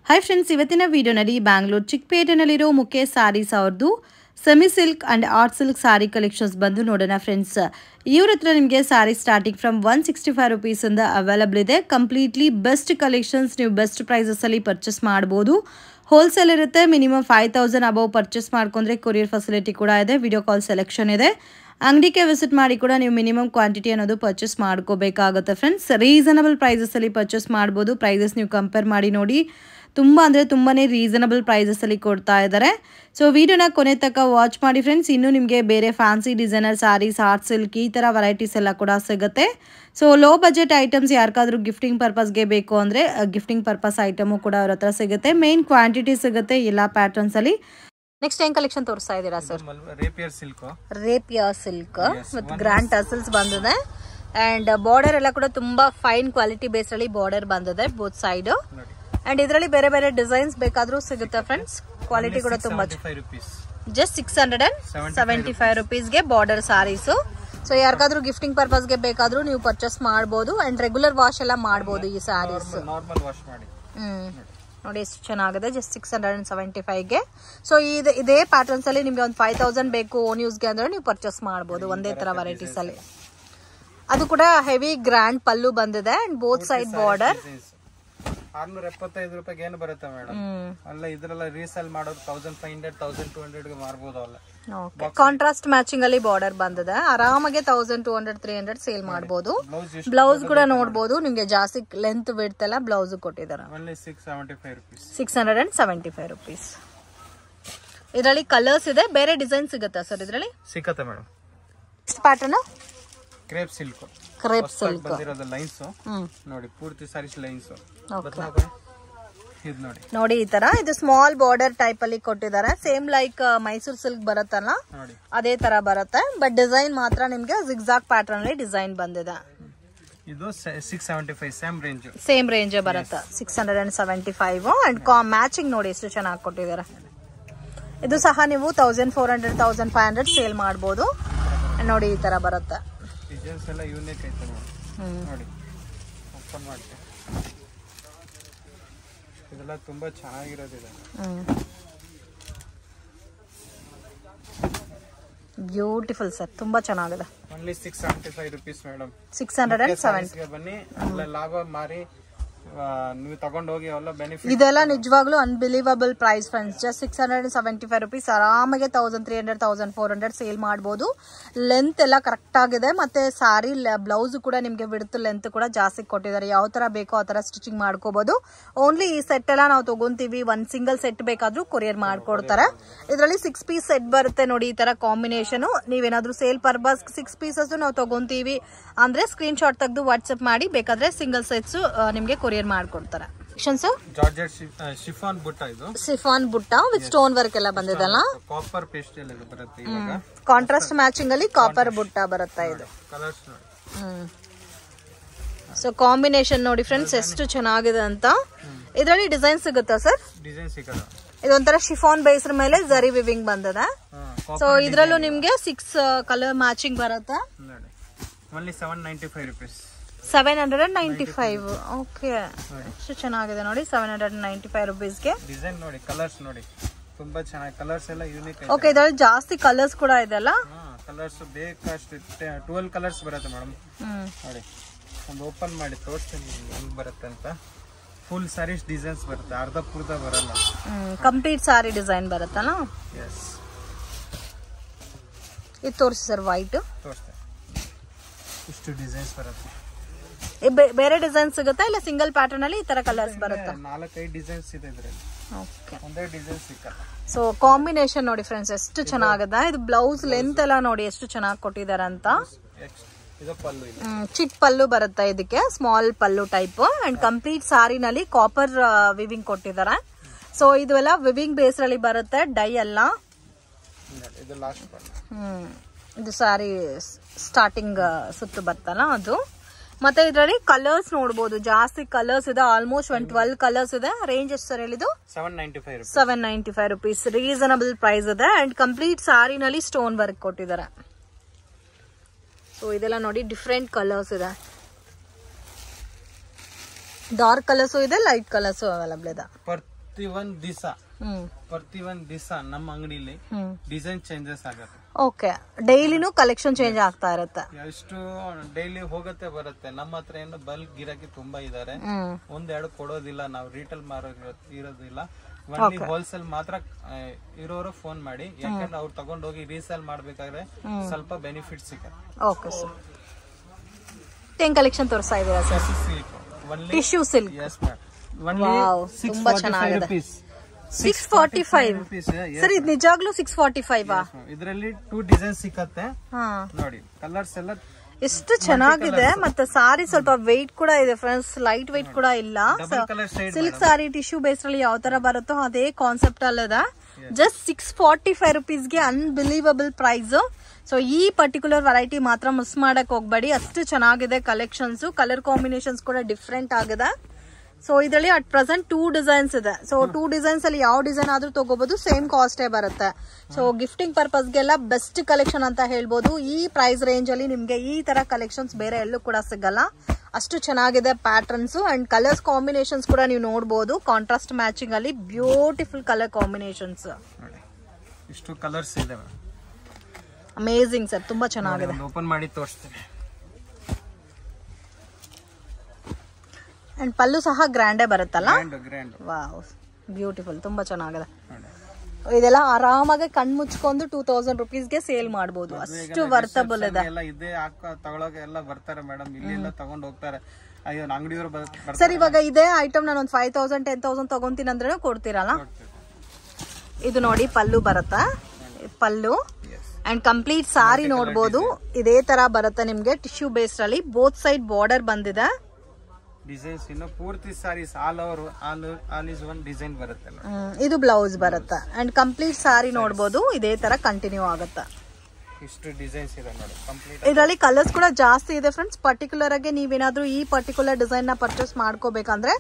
Hi friends, ಇವತ್ತಿನ ವಿಡಿಯೋನಲ್ಲಿ ಬ್ಯಾಂಗ್ಳೂರ್ ಚಿಕ್ಕಪೇಟೆನಲ್ಲಿರೋ ಮುಖೇಶ್ ಸಾರೀಸ್ ಅವ್ರದ್ದು semi silk and art silk sorry collections ಬಂದು ನೋಡೋಣ ಫ್ರೆಂಡ್ಸ್. ಇವ್ರ ಹತ್ರ ನಿಮಗೆ ಸಾರಿ ಸ್ಟಾರ್ಟಿಂಗ್ ಫ್ರಮ್ 165 ರುಪೀಸಿಂದ ಅವೈಲಬಲ್ ಇದೆ. ಕಂಪ್ಲೀಟ್ಲಿ ಬೆಸ್ಟ್ ಕಲೆಕ್ಷನ್ಸ್, ನೀವು ಬೆಸ್ಟ್ ಪ್ರೈಸಸಲ್ಲಿ ಪರ್ಚೇಸ್ ಮಾಡ್ಬೋದು. ಹೋಲ್ಸೇಲ್ ಇರುತ್ತೆ. ಮಿನಿಮಮ್ 5000 ಅಬೌವ್ ಪರ್ಚೇಸ್ ಮಾಡ್ಕೊಂಡ್ರೆ ಕೊರಿಯರ್ ಫೆಸಿಲಿಟಿ ಕೂಡ ಇದೆ. ವಿಡಿಯೋ ಕಾಲ್ ಸೆಲೆಕ್ಷನ್ ಇದೆ. ಅಂಗಡಿಗೆ ವಿಸಿಟ್ ಮಾಡಿ ಕೂಡ ನೀವು ಮಿನಿಮಮ್ ಕ್ವಾಂಟಿಟಿ ಅನ್ನೋದು ಪರ್ಚೇಸ್ ಮಾಡ್ಕೋಬೇಕಾಗುತ್ತೆ ಫ್ರೆಂಡ್ಸ್. ರೀಸನಬಲ್ ಪ್ರೈಸಸಲ್ಲಿ ಪರ್ಚೇಸ್ ಮಾಡ್ಬೋದು. ಪ್ರೈಸಸ್ ನೀವು ಕಂಪೇರ್ ಮಾಡಿ ನೋಡಿ, ತುಂಬಾ ರೀಸನಬಲ್ ಪ್ರೈಸಸಲ್ಲಿ ಕೊಡ್ತಾ ಇದ್ದಾರೆ. ಸೊ ವಿಡಿಯೋನ ಕೊನೆ ತನಕ ವಾಚ್ ಮಾಡಿ ಫ್ರೆಂಡ್ಸ್. ಇನ್ನು ನಿಮಗೆ ಬೇರೆ fancy designer sarees, art silk ಈ ಥರ ವೆರೈಟೀಸ್ ಎಲ್ಲ ಕೂಡ ಸಿಗುತ್ತೆ. ಸೊ ಲೋ ಬಜೆಟ್ ಐಟಮ್ಸ್ ಯಾರಿಗಾದ್ರೂ ಗಿಫ್ಟಿಂಗ್ ಪರ್ಪಸ್ಗೆ ಬೇಕು ಅಂದರೆ ಗಿಫ್ಟಿಂಗ್ ಪರ್ಪಸ್ ಐಟಮು ಕೂಡ ಅವ್ರ ಹತ್ರ ಸಿಗುತ್ತೆ. ಮೇನ್ ಕ್ವಾಂಟಿಟಿ ಸಿಗುತ್ತೆ ಎಲ್ಲ ಪ್ಯಾಟರ್ನ್ಸಲ್ಲಿ. ನೆಕ್ಸ್ಟ್ ಏನ್ ಕಲೆಕ್ಷನ್ ತೋರಿಸ್ತಾ ಇದ್ದೀರಾ sir? Rapier silk with grand tassels ಬಂದಿದೆ. ಅಂಡ್ ಬಾರ್ಡರ್ ಎಲ್ಲ ಕೂಡ ತುಂಬಾ ಫೈನ್ ಕ್ವಾಲಿಟಿ ಬೇಸ್ ಅಲ್ಲಿ ಬಾರ್ಡರ್ ಬಂದಿದೆ ಬೋತ್ ಸೈಡ್. ಅಂಡ್ ಇದರಲ್ಲಿ ಬೇರೆ ಬೇರೆ ಡಿಸೈನ್ಸ್ ಬೇಕಾದ್ರೂ ಸಿಗುತ್ತೆ ಫ್ರೆಂಡ್ಸ್. ಕ್ವಾಲಿಟಿ ಕೂಡ ತುಂಬಾ ಜಸ್ಟ್ 675 ರುಪೀಸ್ಗೆ ಬಾರ್ಡರ್ ಸಾರೀಸ್. ಸೊ ಯಾರಿಗಾದ್ರೂ ಗಿಫ್ಟಿಂಗ್ ಪರ್ಪಸ್ಗೆ ಬೇಕಾದ್ರೂ ನೀವು ಪರ್ಚೇಸ್ ಮಾಡಬಹುದು. ಅಂಡ್ ರೆಗ್ಯುಲರ್ ವಾಶ್ ಎಲ್ಲ ಮಾಡಬಹುದು ಈ ಸಾರೀಸ್. ನೋಡಿ ಎಷ್ಟು ಚೆನ್ನಾಗಿದೆ. ಜಸ್ಟ್ 675ಗೆ. ಸೊ ಇದೇ ಪ್ಯಾಟರ್ನ್ಸ್ ಅಲ್ಲಿ ನಿಮ್ಗೆ ಒಂದು 5000 ಬೇಕು ಓನ್ ಯೂಸ್ಗೆ ಅಂದ್ರೆ ನೀವು ಪರ್ಚೇಸ್ ಮಾಡಬಹುದು ಒಂದೇ ತರ ವೆರೈಟೀಸ್ ಅಲ್ಲಿ. ಅದು ಕೂಡ ಹೆವಿ ಗ್ರ್ಯಾಂಡ್ ಪಲ್ಲು ಬಂದಿದೆ ಅಂಡ್ ಬೋತ್ ಸೈಡ್ ಬಾರ್ಡರ್. 675 ರೂಪಾಯಿಗೆ ಏನು ಬರುತ್ತೆ ಮೇಡಮ್? ಅಲ್ಲ ಇದರೆಲ್ಲ ರೀಸೇಲ್ ಮಾಡೋದು 1500 1200 ಗೆ ಮಾರಬಹುದು. ಅಲ್ಲ ಕಾಂಟ್ರಾಸ್ಟ್ ಮ್ಯಾಚಿಂಗ್ ಅಲ್ಲಿ ಬಾರ್ಡರ್ ಬಂದಿದೆ. ಆರಾಮಾಗಿ 1200 300 ಸೇಲ್ ಮಾಡಬಹುದು. ಬ್ಲೌಸ್ ಕೂಡ ನೋಡಬಹುದು. ನಿಮ್ಗೆ ಜಾಸ್ತಿ ಲೆಂತ್ ವಿಡ್ತ್ ಎಲ್ಲ ಬ್ಲೌಸ್ ಕೊಟ್ಟಿದ್ದಾರೆ. 675 ರುಪೀಸ್. ಇದರಲ್ಲಿ ಕಲರ್ಸ್ ಇದೆ. ಬೇರೆ ಡಿಸೈನ್ ಸಿಗುತ್ತಾ ಸರ್ ಇದರಲ್ಲಿ? ಸಿಗುತ್ತೆ ಮೇಡಮ್. ಪ್ಯಾಟರ್ನ್ ಕ್ರೇಪ್ ಸಿಲ್ಕ್ ಬಂದಿರೋದು ಲೈನ್ಸ್ ನೋಡಿ. ಪೂರ್ತಿ ಸಾರೀಸ್ ಲೈನ್ಸ್ ನೋಡಿ. ಈ ತರ ಇದು ಸ್ಮಾಲ್ ಬಾರ್ಡರ್ ಟೈಪ್ ಅಲ್ಲಿ ಕೊಟ್ಟಿದ್ದಾರೆ. ಸೇಮ್ ಲೈಕ್ ಮೈಸೂರ್ ಸಿಲ್ಕ್ ಬರುತ್ತಲ್ಲ ಅದೇ ತರ ಬರುತ್ತೆ. ಬಟ್ ಡಿಸೈನ್ ಮಾತ್ರ ನಿಮ್ಗೆ ಜಿಗ್ಜಾಗ್ ಪ್ಯಾಟರ್ನ್ ಅಲ್ಲಿ ಡಿಸೈನ್ ಬಂದಿದೆ. ಇದು 675 ಸೇಮ್ ರೇಂಜ್ ಬರುತ್ತೆ. 675 ಅಂಡ್ ಮ್ಯಾಚಿಂಗ್ ನೋಡಿ ಎಷ್ಟು ಚೆನ್ನಾಗಿ ಕೊಟ್ಟಿದ್ದಾರೆ. ಇದು ಸಹ ನೀವು 1400 1500 ಸೇಲ್ ಮಾಡಬಹುದು. ನೋಡಿ ಈ ತರ ಬರುತ್ತೆ. ಡಿಸೈನ್ಸ್ ಎಲ್ಲ ಯೂನಿಕ್ ಐತೆ ನೋಡಿ. ಓಪನ್ ಮಾಡ್ತೀನಿ. ಇದೆಲ್ಲ ತುಂಬಾ ಚೆನ್ನಾಗಿರೋದಿದೆ. ಬ್ಯೂಟಿಫುಲ್ ಸರ್, ತುಂಬಾ ಚೆನ್ನಾಗಿದೆ. Only 675 rupees madam. 670 ಬನ್ನಿ. ಲಾಭ ಮಾರಿ ನೀವು ತಗೊಂಡು ಹೋಗಿ ಎಲ್ಲ ಬೆನಿಫಿಟ್. ಇದೆಲ್ಲ ನಿಜವಾಗ್ಲೂ unbelievable price friends. Just 675 rupees ಆರಾಮಾಗಿ 1300 1400 ಸೇಲ್ ಮಾಡಬಹುದು. ಲೆಂತ್ ಎಲ್ಲ ಕರೆಕ್ಟ್ ಆಗಿದೆ. ಮತ್ತೆ ಸಾರಿ ಬ್ಲೌಸ್ ಕೂಡ ನಿಮ್ಗೆ ಬಿಡ್ತು ಲೆಂತ್ ಕೂಡ ಜಾಸ್ತಿ ಕೊಟ್ಟಿದ್ದಾರೆ. ಯಾವ ತರ ಬೇಕೋ ಆ ತರ ಸ್ಟಿಚಿಂಗ್ ಮಾಡ್ಕೋಬಹುದು. ಓನ್ಲಿ ಈ ಸೆಟ್ ಎಲ್ಲ ನಾವು ತಗೊಂತೀವಿ. ಒಂದ್ ಸಿಂಗಲ್ ಸೆಟ್ ಬೇಕಾದ್ರೂ ಕೊರಿಯರ್ ಮಾಡ್ಕೊಡ್ತಾರೆ. ಇದರಲ್ಲಿ 6 ಪೀಸ್ ಸೆಟ್ ಬರುತ್ತೆ ನೋಡಿ. ಈ ತರ ಕಾಂಬಿನೇಷನ್. ನೀವೇನಾದ್ರೂ ಸೇಲ್ ಪರ್ಪಸ್ 6 ಪೀಸಸ್ ನಾವು ತಗೊಂತೀವಿ ಅಂದ್ರೆ ಸ್ಕ್ರೀನ್ ಶಾಟ್ ತೆಗೆದು ವಾಟ್ಸ್ಆಪ್ ಮಾಡಿ. ಬೇಕಾದ್ರೆ ಸಿಂಗಲ್ ಸೆಟ್ಸ್ ನಿಮ್ಗೆ ಕೊರಿಯರ್ ಮಾಡ್ಕೊಡ್ತಾರೆ. ಜಾರ್ಜೆಟ್ ಶಿಫಾನ್ ಬುಟ್ಟ. ಇದು ಶಿಫಾನ್ ಬುಟ್ಟ ವಿತ್ ಸ್ಟೋನ್ ವರ್ಕ್ ಎಲ್ಲ ಬಂದಿದೆಲ್ಲ. ಕಾಪರ್ ಪೇಸ್ಟ್ ಎಲ್ಲ ಬರುತ್ತೆ. ಇವಾಗ ಕಾಂಟ್ರಾಸ್ಟ್ ಮ್ಯಾಚಿಂಗ್ ಅಲ್ಲಿ ಕಾಪರ್ ಬುಟ್ಟ ಬರುತ್ತೆ. ಇದು ಕಲರ್ಸ್ ನೋಡಿ. ಸೊ ಕಾಂಬಿನೇಷನ್ ನೋಡಿ ಫ್ರೆಂಡ್ಸ್ ಎಷ್ಟು ಚೆನ್ನಾಗಿದೆ ಅಂತ. ಇದರಲ್ಲಿ ಡಿಸೈನ್ ಸಿಗುತ್ತಾ ಸರ್? ಡಿಸೈನ್ ಸಿಗಲ್ಲ. ಇದೊಂಥರ ಶಿಫಾನ್ ಬೇಸ್ ಮೇಲೆ ಜರಿ ವಿವಿಂಗ್ ಬಂದಿದೆ. ಸೊ ಇದ್ರಲ್ಲೂ ನಿಮ್ಗೆ 6 ಕಲರ್ ಮ್ಯಾಚಿಂಗ್ ಬರುತ್ತೆ. Only 795 rupees. 795. ಓಕೆ, ಎಷ್ಟು ಚೆನ್ನಾಗಿದೆ ನೋಡಿ. 795 ರುಪೀಸ್ಗೆ. ಡಿಸೈನ್ ನೋಡಿ, ಕಲರ್ಸ್ ನೋಡಿ, ತುಂಬಾ ಚೆನ್ನಾಗಿ ಕಲರ್ಸ್ ಎಲ್ಲ ಯೂನಿಕ್. ಓಕೆ, ಇದರಲ್ಲಿ ಜಾಸ್ತಿ ಕಲರ್ಸ್ ಕೂಡ ಇದೆ ಅಲ್ಲ? ಕಲರ್ಸ್ ಬೇಕಷ್ಟು 12 ಕಲರ್ಸ್ ಬರುತ್ತೆ ಮೇಡಮ್. ನೋಡಿ, ಒಂದು ಓಪನ್ ಮಾಡಿ ತೋರಿಸ್ತೀನಿ ಹೆಂಗ್ ಬರುತ್ತೆ ಅಂತ. ಫುಲ್ ಸಾರೀಸ್ ಡಿಸೈನ್ಸ್ ಬರುತ್ತೆ, ಅರ್ಧ ಪೂರ್ಧ ಬರಲ್ಲ. ಕಂಪ್ಲೀಟ್ ಸಾರಿ ಡಿಸೈನ್ ಬರುತ್ತಲ್ಲ? ಎಸ್. ಇದು ತೋರಿಸಿ ಸರ್. ವೈಟ್ ತೋರಿಸ್ತೇನೆ. ಇಷ್ಟು ಡಿಸೈನ್ಸ್ ಬರುತ್ತೆ. ಬೇರೆ ಡಿಸೈನ್ ಸಿಗುತ್ತಾ ಇಲ್ಲ ಸಿಂಗಲ್ ಪ್ಯಾಟರ್ನ್ ಅಲ್ಲಿ ಈ ತರ ಕಲರ್ಸ್ ಬರುತ್ತಾ? 4-5 ಡಿಸೈನ್ಸ್ ಇದೆ ಇದರಲ್ಲಿ. ಓಕೆ, ಒಂದೇ ಡಿಸೈನ್ ಸಿಕ್ಕಲ್ಲ. ಸೊ ಕಾಂಬಿನೇಷನ್ ನೋಡಿ ಫ್ರೆಂಡ್ಸ್ ಎಷ್ಟು ಚೆನ್ನಾಗಿದೆ. ಇದು ಬ್ಲೌಸ್ ಲೆಂತ್ ಎಲ್ಲ ನೋಡಿ ಎಷ್ಟು ಚೆನ್ನಾಗಿ ಕೊಟ್ಟಿದ್ದಾರೆ ಅಂತ. ಇದು ಪಲ್ಲು. ಚಿಟ್ ಪಲ್ಲು ಬರುತ್ತೆ ಇದಕ್ಕೆ, small pallu type. And complete ಸಾರಿನಲ್ಲಿ ಕಾಪರ್ ವಿವಿಂಗ್ ಕೊಟ್ಟಿದ್ದಾರೆ. ಸೊ ಇದು ಎಲ್ಲ ವಿವಿಂಗ್ ಬೇಸ್ ಅಲ್ಲಿ ಬರುತ್ತೆ. ಡೈ ಎಲ್ಲ. ಇದು ಲಾಸ್ಟ್ ಪಲ್ಲು. ಇದು ಸಾರಿ ಸ್ಟಾರ್ಟಿಂಗ್ ಸುತ್ತು ಬರ್ತಲ್ಲ ಅದು. ಮತ್ತೆ ಇದರಲ್ಲಿ ಕಲರ್ಸ್ ನೋಡಬಹುದು. ಜಾಸ್ತಿ ಕಲರ್ಸ್ ಇದೆ. ಆಲ್ಮೋಸ್ಟ್ 12 ಕಲರ್ಸ್ ಇದೆ. ರೇಂಜ್ ಎಷ್ಟು ಸರ್ ಹೇಳಿದ್ದು? 795 ರುಪೀಸ್. ರೀಸನಬಲ್ ಪ್ರೈಸ್ ಇದೆ. ಅಂಡ್ ಕಂಪ್ಲೀಟ್ ಸಾರಿನಲ್ಲಿ ಸ್ಟೋನ್ ವರ್ಕ್ ಕೊಟ್ಟಿದ್ದಾರೆ. ಸೊ ಇದೆಲ್ಲ ನೋಡಿ ಡಿಫ್ರೆಂಟ್ ಕಲರ್ಸ್ ಇದೆ. ಡಾರ್ಕ್ ಕಲರ್ಸ್ ಇದೆ, ಲೈಟ್ ಕಲರ್ಸ್ ಅವೈಲಬಲ್ ಇದೆ. ಪ್ರತಿ ಒಂದ್ ದಿವಸ ನಮ್ಮ ಅಂಗಡಿಲಿ ಡಿಸೈನ್ ಚೇಂಜಸ್ ಆಗತ್ತೆ. ಓಕೆ, ಡೈಲಿನೂ ಕಲೆಕ್ಷನ್ ಚೇಂಜ್ ಆಗ್ತಾ ಇರುತ್ತೆ. ಎಷ್ಟು ಡೈಲಿ ಹೋಗತ್ತೆ ಬರುತ್ತೆ. ನಮ್ಮ ಹತ್ರ ಏನು ಬಲ್ಕ್ ಗಿರಾಕಿ ತುಂಬಾ ಇದಾರೆ. ಒಂದೆರಡು ಕೊಡೋದಿಲ್ಲ, ನಾವು ರೀಟೇಲ್ ಇರೋದಿಲ್ಲ. ಒನ್ಲಿ ಹೋಲ್ಸೇಲ್ ಮಾತ್ರ ಇರೋರು ಫೋನ್ ಮಾಡಿ, ಯಾಕಂದ್ರೆ ಅವ್ರು ತಗೊಂಡೋಗಿ ರೀಸೇಲ್ ಮಾಡ್ಬೇಕಾದ್ರೆ ಸ್ವಲ್ಪ ಬೆನಿಫಿಟ್ ಸಿಗುತ್ತೆ. ಓಕೆ ಸರ್, ಏನ್ ಕಲೆಕ್ಷನ್ ತೋರಿಸ್ತಾ ಇದೀರಾ sir? Tissue silk. Yes ma'am, ತುಂಬಾ ಚೆನ್ನಾಗಿದೆ. 645 ಸರ್, ಇದು ನಿಜಾಗ್ಲೂ 645? ಇದರಲ್ಲಿ 2 ಡಿಸೈನ್ ಸಿಕ್ಕತ್ತೆ ನೋಡಿ. ಕಲರ್ಸ್ ಎಲ್ಲ ಎಷ್ಟು ಚೆನ್ನಾಗಿದೆ. ಮತ್ತೆ ಸಾರಿ ಸ್ವಲ್ಪ ವೆಯ್ಟ್ ಕೂಡ ಇದೆ ಫ್ರೆಂಡ್ಸ್, ಲೈಟ್ ವೆಯ್ಟ್ ಕೂಡ ಇಲ್ಲ. ಸಿಲ್ಕ್ ಸಾರಿ ಟಿಶ್ಯೂ ಬೇಸ್ ಅಲ್ಲಿ ಯಾವ ತರ ಬರುತ್ತೋ ಅದೇ ಕಾನ್ಸೆಪ್ಟ್ ಅಲ್ಲದ. ಜಸ್ಟ್ 645 ರುಪೀಸ್ಗೆ ಅನ್ಬಿಲೀವಬಲ್ ಪ್ರೈಸ್. ಸೊ ಈ ಪರ್ಟಿಕ್ಯುಲರ್ ವೆರೈಟಿ ಮಾತ್ರ ಮಿಸ್ ಮಾಡಕ್ ಹೋಗ್ಬೇಡಿ, ಅಷ್ಟು ಚೆನ್ನಾಗಿದೆ ಕಲೆಕ್ಷನ್ಸ್. ಕಲರ್ ಕಾಂಬಿನೇಷನ್ಸ್ ಕೂಡ ಡಿಫ್ರೆಂಟ್ ಆಗಿದೆ. ಸೊ ಇದರಲ್ಲಿ ಅಟ್ ಪ್ರೆಸೆಂಟ್ 2 ಡಿಸೈನ್ಸ್ ಇದೆ. ಸೊ 2 ಡಿಸೈನ್ಸ್ ಅಲ್ಲಿ ಯಾವ ಡಿಸೈನ್ ಆದ್ರೂ ತಗೋಬಹುದು, ಸೇಮ್ ಕಾಸ್ಟೇ ಬರುತ್ತೆ. ಸೊ ಗಿಫ್ಟಿಂಗ್ ಪರ್ಪಸ್ಗೆಲ್ಲ ಬೆಸ್ಟ್ ಕಲೆಕ್ಷನ್ ಅಂತ ಹೇಳ್ಬೋದು. ಈ ಪ್ರೈಸ್ ರೇಂಜ್ ಅಲ್ಲಿ ನಿಮ್ಗೆ ಈ ತರ ಕಲೆಕ್ಷನ್ಸ್ ಬೇರೆ ಎಲ್ಲೂ ಕೂಡ ಸಿಗಲ್ಲ. ಅಷ್ಟು ಚೆನ್ನಾಗಿದೆ ಪ್ಯಾಟರ್ನ್ಸ್ ಅಂಡ್ ಕಲರ್ಸ್ ಕಾಂಬಿನೇಷನ್ಸ್ ಕೂಡ ನೀವು ನೋಡಬಹುದು. ಕಾಂಟ್ರಾಸ್ಟ್ ಮ್ಯಾಚಿಂಗ್ ಅಲ್ಲಿ ಬ್ಯೂಟಿಫುಲ್ ಕಲರ್ ಕಾಂಬಿನೇಷನ್ಸ್. ಇಷ್ಟು ಕಲರ್ಸ್ ಇದೆ, ಅಮೇಜಿಂಗ್ ಸರ್, ತುಂಬಾ ಚೆನ್ನಾಗಿದೆ. ಓಪನ್ ಮಾಡಿ ತೋರಿಸ್ತೀನಿ. ಅಂಡ್ ಪಲ್ಲು ಸಹ ಗ್ರ್ಯಾಂಡೇ ಬರುತ್ತಲ್ಲ. ವಾವ್, ಬ್ಯೂಟಿಫುಲ್, ತುಂಬಾ ಚೆನ್ನಾಗಿದೆ. ಇದೆಲ್ಲ ಆರಾಮಾಗಿ ಕಣ್ ಮುಚ್ಕೊಂಡು 2000 ರುಪೀಸ್ಗೆ ಸೇಲ್ ಮಾಡಬಹುದು, ಅಷ್ಟು ವರ್ತಬಲ್ ಇದೆ. ತಗೊಳಗೆಲ್ಲ ಬರ್ತಾರೆ ಮೇಡಮ್, ಇಲ್ಲಿ ತಗೊಂಡು ಹೋಗ್ತಾರೆ. ಅಯ್ಯೋ, ಅಂಗಡಿಯವರು ಸರ್ ಇವಾಗ ಇದೇ ಐಟಮ್ ನಾನು ಒಂದು 5000 10,000 ತಗೊಂತೀನಿ ಅಂದ್ರೆ ಕೊಡ್ತೀರಲ್ಲ? ಇದು ನೋಡಿ ಪಲ್ಲು ಬರುತ್ತಾ, ಪಲ್ಲು ಅಂಡ್ ಕಂಪ್ಲೀಟ್ ಸಾರಿ ನೋಡಬಹುದು. ಇದೇ ತರ ಬರುತ್ತೆ ನಿಮ್ಗೆ ಟಿಶ್ಯೂ ಬೇಸ್ ಅಲ್ಲಿ. ಬೋತ್ ಸೈಡ್ ಬಾರ್ಡರ್ ಬಂದಿದೆ. ಡಿಸೈನ್ಸ್ ಇನ್ನು ಪೂರ್ತಿ sarees all over all is one design ಬರುತ್ತೆ. ಇದು ಬ್ಲೌಸ್ ಬರುತ್ತೆ ಅಂಡ್ ಕಂಪ್ಲೀಟ್ ಸಾರಿ ನೋಡಬಹುದು. ಇದೇ ತರ ಕಂಟಿನ್ಯೂ ಆಗುತ್ತೆ. ಇಷ್ಟು ಡಿಸೈನ್ಸ್ ಇದೆ ನೋಡಿ ಕಂಪ್ಲೀಟ್. ಇದರಲ್ಲಿ ಕಲರ್ಸ್ ಕೂಡ ಜಾಸ್ತಿ ಇದೆ ಫ್ರೆಂಡ್ಸ್. ಪರ್ಟಿಕ್ಯುಲರ್ ಆಗಿ ನೀವೇನಾದ್ರೂ ಈ ಪರ್ಟಿಕ್ಯುಲರ್ ಡಿಸೈನ್ ನ ಪರ್ಚೇಸ್ ಮಾಡ್ಕೋಬೇಕಂದ್ರೆ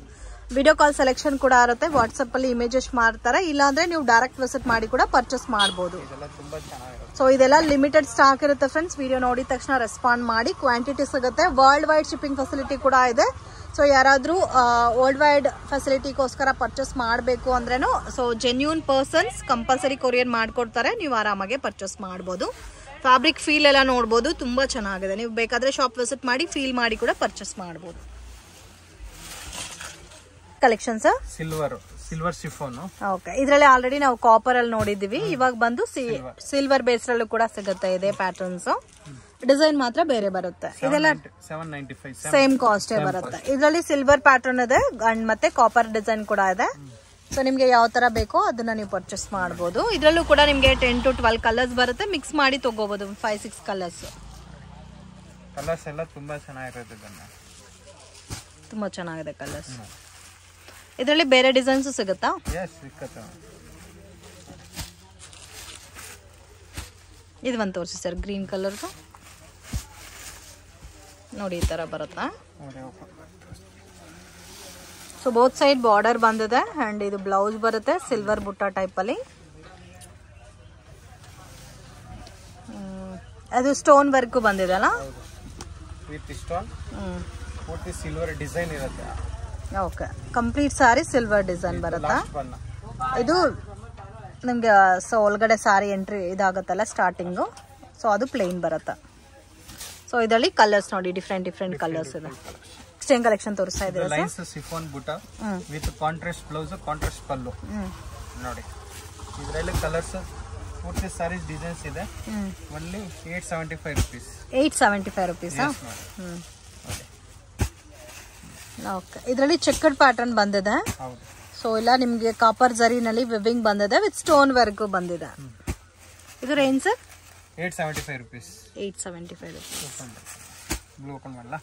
ವಿಡಿಯೋ ಕಾಲ್ ಸೆಲೆಕ್ಷನ್ ಕೂಡ ಇರುತ್ತೆ. ವಾಟ್ಸ್ಆಪ್ ಅಲ್ಲಿ ಇಮೇಜಸ್ ಮಾಡ್ತಾರೆ, ಇಲ್ಲಾಂದ್ರೆ ನೀವು ಡೈರೆಕ್ಟ್ ವಿಸಿಟ್ ಮಾಡಿ ಕೂಡ ಪರ್ಚೇಸ್ ಮಾಡಬಹುದು. ಸೊ ಇದೆಲ್ಲ ಲಿಮಿಟೆಡ್ ಸ್ಟಾಕ್ ಇರುತ್ತೆ ಫ್ರೆಂಡ್ಸ್. ವಿಡಿಯೋ ನೋಡಿದ ತಕ್ಷಣ ರೆಸ್ಪಾಂಡ್ ಮಾಡಿ, ಕ್ವಾಂಟಿಟಿ ಸಿಗುತ್ತೆ. ವರ್ಲ್ಡ್ ವೈಡ್ ಶಿಪ್ಪಿಂಗ್ ಫೆಸಿಲಿಟಿ ಕೂಡ ಇದೆ. ಸೊ ಯಾರಾದ್ರೂ ವರ್ಲ್ಡ್ ವೈಡ್ ಫೆಸಿಲಿಟಿಗೋಸ್ಕರ ಪರ್ಚೇಸ್ ಮಾಡಬೇಕು ಅಂದ್ರೇನು, so genuine persons compulsory courier ಮಾಡ್ಕೊಡ್ತಾರೆ. ನೀವು ಆರಾಮಾಗಿ ಪರ್ಚೇಸ್ ಮಾಡ್ಬೋದು. ಫ್ಯಾಬ್ರಿಕ್ ಫೀಲ್ ಎಲ್ಲ ನೋಡ್ಬೋದು, ತುಂಬಾ ಚೆನ್ನಾಗಿದೆ. ನೀವು ಬೇಕಾದ್ರೆ ಶಾಪ್ ವಿಸಿಟ್ ಮಾಡಿ ಫೀಲ್ ಮಾಡಿ ಕೂಡ ಪರ್ಚೇಸ್ ಮಾಡ್ಬೋದು. Collections silver chiffon. ಓಕೆ, ಇದರಲ್ಲಿ ಆಲ್ರೆಡಿ ನಾವು ಕಾಪರ್ ಅಲ್ಲಿ ನೋಡಿದೀವಿ. ಇವಾಗ ಬಂದು ಸಿಲ್ವರ್ ಬೇಸ್ ಅಲ್ಲೂ ಕೂಡ ಸಿಗುತ್ತೆ ಇದೇ ಪ್ಯಾಟರ್ನ್ಸ್. ಡಿಸೈನ್ ಮಾತ್ರ ಬೇರೆ ಬರುತ್ತೆ. ಇದೆಲ್ಲ 795 ಸೇಮ್ ಕಾಸ್ಟ್ ಬರುತ್ತೆ. ಇದರಲ್ಲಿ ಸಿಲ್ವರ್ ಪ್ಯಾಟರ್ನ್ ಇದೆ ಅಂಡ್ ಮತ್ತೆ ಕಾಪರ್ ಡಿಸೈನ್ ಕೂಡ ಇದೆ. ಸೊ ನಿಮ್ಗೆ ಯಾವ ತರ ಬೇಕೋ ಅದನ್ನ ನೀವು ಪರ್ಚೇಸ್ ಮಾಡಬಹುದು. ಇದರಲ್ಲೂ ಕೂಡ ನಿಮ್ಗೆ 10 to 12 ಕಲರ್ಸ್ ಬರುತ್ತೆ. ಮಿಕ್ಸ್ ಮಾಡಿ ತಗೋಬಹುದು. 5-6 ಕಲರ್ಸ್ ಎಲ್ಲ ತುಂಬಾ ಚೆನ್ನಾಗಿರುತ್ತೆ. ತುಂಬಾ ಚೆನ್ನಾಗಿದೆ ಕಲರ್ಸ್. ಇದರಲ್ಲಿ ಬೇರೆ ಡಿಸೈನ್ಸ್ ಸಿಗುತ್ತಾ? ಇದು ಒಂದು ತೋರಿಸಿ ಸರ್, ಗ್ರೀನ್ ಕಲರ್ ನೋಡಿ, ಈ ತರ ಬರುತ್ತಾ? ಸೊ ಬೋತ್ ಸೈಡ್ ಬಾರ್ಡರ್ ಬಂದಿದೆ ಅಂಡ್ ಇದು ಬ್ಲೌಸ್ ಬರುತ್ತೆ ಸಿಲ್ವರ್ ಬುಟ್ಟ ಟೈಪ್ ಅಲ್ಲಿ. ಅದು ಸ್ಟೋನ್ ವರ್ಕ್ ಬಂದಿದೆ ಅಲ್ಲ? ಸಿಲ್ವರ್ ಡಿಸೈನ್ ಇರುತ್ತೆ. ಓಕೆ, ಕಂಪ್ಲೀಟ್ ಸಾರಿ ಸಿಲ್ವರ್ ಡಿಸೈನ್ ಬರುತ್ತಾ? ಇದು ನಿಮ್ಗೆ ಸೊ ಒಳಗಡೆ ಸಾರಿ ಎಂಟ್ರಿ ಇದಾಗುತ್ತಲ್ಲ ಸ್ಟಾರ್ಟಿಂಗು, ಸೊ ಅದು ಪ್ಲೇನ್ ಬರುತ್ತೆ. ಸೊ ಇದರಲ್ಲಿ ಕಲರ್ಸ್ ನೋಡಿ, ಡಿಫ್ರೆಂಟ್ ಕಲರ್ಸ್ ಇದೆ. ಸ್ಟೇನ್ ಕಲೆಕ್ಷನ್ ತೋರಿಸ್ತಾ ಇದ್ದೀರಾ ಸರ್? ಲೈನ್ಸ್ ಶಿಫಾನ್ ಬುಟ್ಟ ವಿತ್ ಕಾಂಟ್ರಾಸ್ಟ್ ಬ್ಲೌಸ್, ಕಾಂಟ್ರಾಸ್ಟ್ ಪಲ್ಲು ನೋಡಿ. ಇದರಲ್ಲಿ ಕಲರ್ಸ್ ಪೂರ್ತಿ ಸಾರೀಸ್ ಡಿಸೈನ್ಸ್ ಇದೆ. Only 875 rupees. 875 ರುಪೀಸ್. ಓಕೆ, ಇದರಲ್ಲಿ ಚೆಕ್ಕಡ್ ಪ್ಯಾಟರ್ನ್ ಬಂದಿದೆ. ಸೊ ಇಲ್ಲ ನಿಮ್ಗೆ ಕಾಪರ್ ಜರಿನಲ್ಲಿ ವಿವಿಂಗ್ ಬಂದಿದೆ ವಿತ್ ಸ್ಟೋನ್ ವರ್ಕ್ ಬಂದಿದೆ. ಇದು range sir? 875 rupees. 875 rupees. Blue open ಮಾಡಲ್ಲ?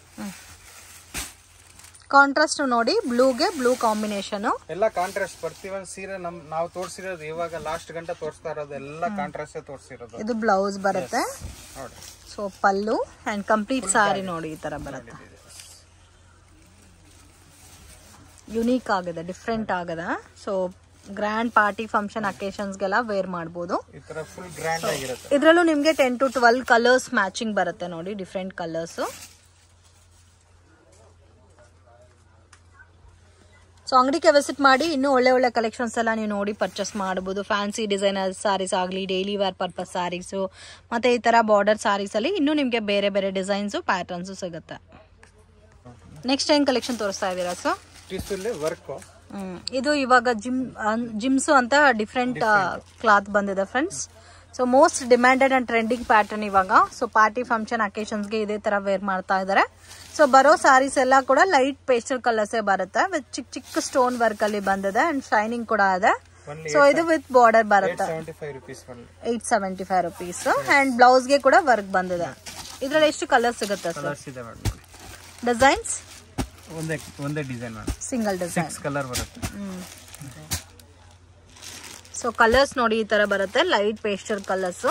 ಕಾಂಟ್ರಾಸ್ಟ್ ನೋಡಿ, ಬ್ಲೂಗೆ ಬ್ಲೂ ಕಾಂಬಿನೇಷನ್. ಎಲ್ಲ ಕಾಂಟ್ರಾಸ್ಟ್. ಪ್ರತಿಯೊಂದು ಸೀರೆ ನಾವು ತೋರಿಸಿರೋದು ಇವಾಗ ಲಾಸ್ಟ್ ಗಂಟೆ ತೋರಿಸ್ತಾ ಇರೋದು ಎಲ್ಲ ಕಾಂಟ್ರಾಸ್ಟ್ ತೋರಿಸಿರೋದು. ಇದು ಬ್ಲೌಸ್ ಬರುತ್ತೆ. So pallu and complete sari ನೋಡಿ ಈ ತರ ಬರುತ್ತೆ. ಯುನೀಕ್ ಆಗಿದೆ, ಡಿಫ್ರೆಂಟ್ ಆಗಿದೆ. ಸೊ ಗ್ರ್ಯಾಂಡ್ ಪಾರ್ಟಿ ಫಂಕ್ಷನ್ ಅಕೇಶನ್ಸ್ಗೆಲ್ಲ ವೇರ್ ಮಾಡಬಹುದು. ಇದರಲ್ಲೂ ನಿಮ್ಗೆ 10 to 12 ಕಲರ್ಸ್ ಮ್ಯಾಚಿಂಗ್ ಬರುತ್ತೆ ನೋಡಿ, ಡಿಫ್ರೆಂಟ್ ಕಲರ್ಸ್. ಸೊ ಅಂಗಡಿಗೆ ವಿಸಿಟ್ ಮಾಡಿ ಇನ್ನೂ ಒಳ್ಳೆ ಒಳ್ಳೆ ಕಲೆಕ್ಷನ್ಸ್ ಎಲ್ಲ ನೀವು ನೋಡಿ ಪರ್ಚೇಸ್ ಮಾಡ್ಬೋದು. ಫ್ಯಾನ್ಸಿ ಡಿಸೈನರ್ ಸ್ಯಾರೀಸ್ ಆಗಲಿ, ಡೈಲಿ ವೇರ್ ಪರ್ಪಸ್ ಸ್ಯಾರೀಸು, ಮತ್ತು ಈ ಥರ ಬಾರ್ಡರ್ ಸ್ಯಾರೀಸಲ್ಲಿ ಇನ್ನೂ ನಿಮಗೆ ಬೇರೆ ಬೇರೆ ಡಿಸೈನ್ಸು ಪ್ಯಾಟರ್ನ್ಸು ಸಿಗುತ್ತೆ. ನೆಕ್ಸ್ಟ್ ಏನು ಕಲೆಕ್ಷನ್ ತೋರಿಸ್ತಾ ಇದ್ದೀರಾ ಸರ್? ಇದು ಇವಾಗ ಜಿಮ್ಸು ಅಂತ ಡಿಫ್ರೆಂಟ್ ಕ್ಲಾತ್ ಬಂದಿದೆ friends. So most demanded and trending pattern ಇವಾಗ. ಸೊ ಪಾರ್ಟಿ ಫಂಕ್ಷನ್ ಅಕೇಶನ್ಸ್ಗೆ ಇದೇ ತರ ವೇರ್ ಮಾಡ್ತಾ ಇದ್ದಾರೆ. ಸೊ ಬರೋ ಸ್ಯಾರೀಸ್ ಎಲ್ಲ ಕೂಡ ಲೈಟ್ ಪೇಸ್ಟಲ್ ಕಲರ್ಸೇ ಬರುತ್ತೆ, ವಿತ್ ಚಿಕ್ಕ ಚಿಕ್ಕ ಸ್ಟೋನ್ ವರ್ಕ್ ಅಲ್ಲಿ ಬಂದಿದೆ ಅಂಡ್ ಶೈನಿಂಗ್ ಕೂಡ ಇದೆ. ಸೊ ಇದು ವಿತ್ ಬಾರ್ಡರ್ ಬರುತ್ತೆ, 875 rupees. ಅಂಡ್ ಬ್ಲೌಸ್ಗೆ ಕೂಡ ವರ್ಕ್ ಬಂದಿದೆ. ಇದ್ರಲ್ಲಿ ಎಷ್ಟು ಕಲರ್ ಸಿಗುತ್ತೆ ಸರ್? ಡಿಸೈನ್ಸ್ ಒಂದೇ ಡಿಸೈನ್, ಸಿಂಗಲ್ ಡಿಸೈನ್, ಕಲರ್ ಬರುತ್ತೆ. ಸೊ ಕಲರ್ಸ್ ನೋಡಿ ಈ ತರ ಬರುತ್ತೆ, light pastel colours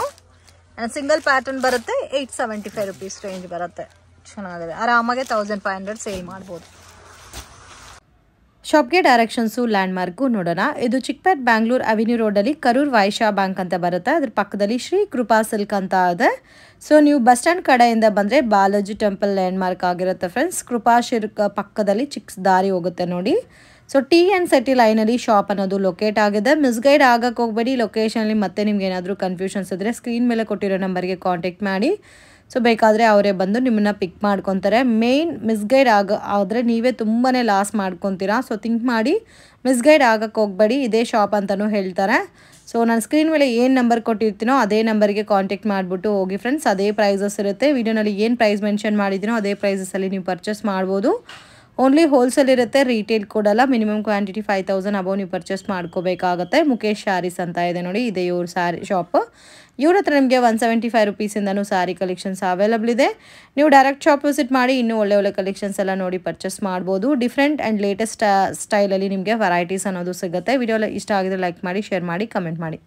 and single pattern ಬರುತ್ತೆ. 875 rupees ರೇಂಜ್ ಬರುತ್ತೆ. ಚೆನ್ನಾಗಿದೆ, ಆರಾಮಾಗಿ 1500 ಸೇಲ್ ಮಾಡ್ಬೋದು. ಶಾಪ್ಗೆ ಡೈರೆಕ್ಷನ್ಸು ಲ್ಯಾಂಡ್ ಮಾರ್ಕು ನೋಡೋಣ. ಇದು ಚಿಕ್ಕಪೇಟ್ ಬ್ಯಾಂಗ್ಳೂರ್ ಅವೆನ್ಯೂ ರೋಡಲ್ಲಿ ಕರೂರ್ ವೈಶ್ಯ ಬ್ಯಾಂಕ್ ಅಂತ ಬರುತ್ತೆ. ಅದ್ರ ಪಕ್ಕದಲ್ಲಿ ಶ್ರೀ ಕೃಪಾ ಸಿಲ್ಕ್ ಅಂತ ಇದೆ. ಸೊ ನೀವು ಬಸ್ ಸ್ಟ್ಯಾಂಡ್ ಕಡೆಯಿಂದ ಬಂದರೆ ಬಾಲಾಜಿ ಟೆಂಪಲ್ ಲ್ಯಾಂಡ್ ಮಾರ್ಕ್ ಆಗಿರುತ್ತೆ ಫ್ರೆಂಡ್ಸ್. ಕೃಪಾ ಸಿಲ್ಕ್ ಪಕ್ಕದಲ್ಲಿ ಚಿಕ್ಕ ದಾರಿ ಹೋಗುತ್ತೆ ನೋಡಿ. ಸೊ ಟಿ ಆ್ಯಂಡ್ ಸೆಟಿ ಲೈನಲ್ಲಿ ಶಾಪ್ ಅನ್ನೋದು ಲೊಕೇಟ್ ಆಗಿದೆ. ಮಿಸ್ಗೈಡ್ ಆಗಕ್ಕೆ ಹೋಗಬೇಡಿ. ಲೊಕೇಶನಲ್ಲಿ ಮತ್ತೆ ನಿಮ್ಗೆ ಏನಾದರೂ ಕನ್ಫ್ಯೂಷನ್ಸ್ ಇದ್ದರೆ ಸ್ಕ್ರೀನ್ ಮೇಲೆ ಕೊಟ್ಟಿರೋ ನಂಬರ್ಗೆ ಕಾಂಟ್ಯಾಕ್ಟ್ ಮಾಡಿ. ಸೊ ಬೇಕಾದರೆ ಅವರೇ ಬಂದು ನಿಮ್ಮನ್ನು ಪಿಕ್ ಮಾಡ್ಕೊತಾರೆ. ಮೇಯ್ನ್ ಮಿಸ್ಗೈಡ್ ಆದರೆ ನೀವೇ ತುಂಬಾ ಲಾಸ್ ಮಾಡ್ಕೊತೀರಾ. ಸೊ ಥಿಂಕ್ ಮಾಡಿ ಮಿಸ್ಗೈಡ್ ಆಗಕ್ಕೆ ಹೋಗಬೇಡಿ, ಇದೇ ಶಾಪ್ ಅಂತಲೂ ಹೇಳ್ತಾರೆ. ಸೊ ನಾನು ಸ್ಕ್ರೀನ್ ಮೇಲೆ ಏನು ನಂಬರ್ ಕೊಟ್ಟಿರ್ತೀನೋ ಅದೇ ನಂಬರ್ಗೆ ಕಾಂಟ್ಯಾಕ್ಟ್ ಮಾಡಿಬಿಟ್ಟು ಹೋಗಿ ಫ್ರೆಂಡ್ಸ್. ಅದೇ ಪ್ರೈಸಸ್ ಇರುತ್ತೆ. ವಿಡಿಯೋನಲ್ಲಿ ಏನು ಪ್ರೈಸ್ ಮೆನ್ಷನ್ ಮಾಡಿದ್ದೀನೋ ಅದೇ ಪ್ರೈಸಸಲ್ಲಿ ನೀವು ಪರ್ಚೇಸ್ ಮಾಡ್ಬೋದು. ಓನ್ಲಿ ಹೋಲ್ಸೇಲ್ ಇರುತ್ತೆ, ರೀಟೇಲ್ ಕೊಡಲ್ಲ. ಮಿನಿಮಮ್ ಕ್ವಾಂಟಿಟಿ 5000 ಅಬೌವ್ ನೀವು ಪರ್ಚೇಸ್ ಮಾಡ್ಕೋಬೇಕಾಗುತ್ತೆ. ಮುಖೇಶ್ ಸ್ಯಾರೀಸ್ ಅಂತ ಇದೆ ನೋಡಿ, ಇದೇ ಇವ್ರ ಸ್ಯಾರಿ ಶಾಪ್. ಇವ್ರ ಹತ್ರ ನಿಮಗೆ 175 rupeesಯಿಂದನೂ ಸ್ಯಾರಿ ಕಲೆಕ್ಷನ್ಸ್ ಅವೈಲಬಲ್ ಇದೆ. ನೀವು ಡೈರೆಕ್ಟ್ ಶಾಪ್ ವಿಸಿಟ್ ಮಾಡಿ ಇನ್ನೂ ಒಳ್ಳೆ ಒಳ್ಳೆ ಕಲೆಕ್ಷನ್ಸ್ ಎಲ್ಲ ನೋಡಿ ಪರ್ಚೇಸ್ ಮಾಡ್ಬೋದು. ಡಿಫ್ರೆಂಟ್ ಆ್ಯಂಡ್ ಲೇಟೆಸ್ಟ್ ಸ್ಟೈಲಲ್ಲಿ ನಿಮಗೆ ವೆರೈಟೀಸ್ ಅನ್ನೋದು ಸಿಗುತ್ತೆ. ವಿಡಿಯೋ ಇಷ್ಟ ಆಗಿದ್ರೆ ಲೈಕ್ ಮಾಡಿ, ಶೇರ್ ಮಾಡಿ, ಕಮೆಂಟ್ ಮಾಡಿ.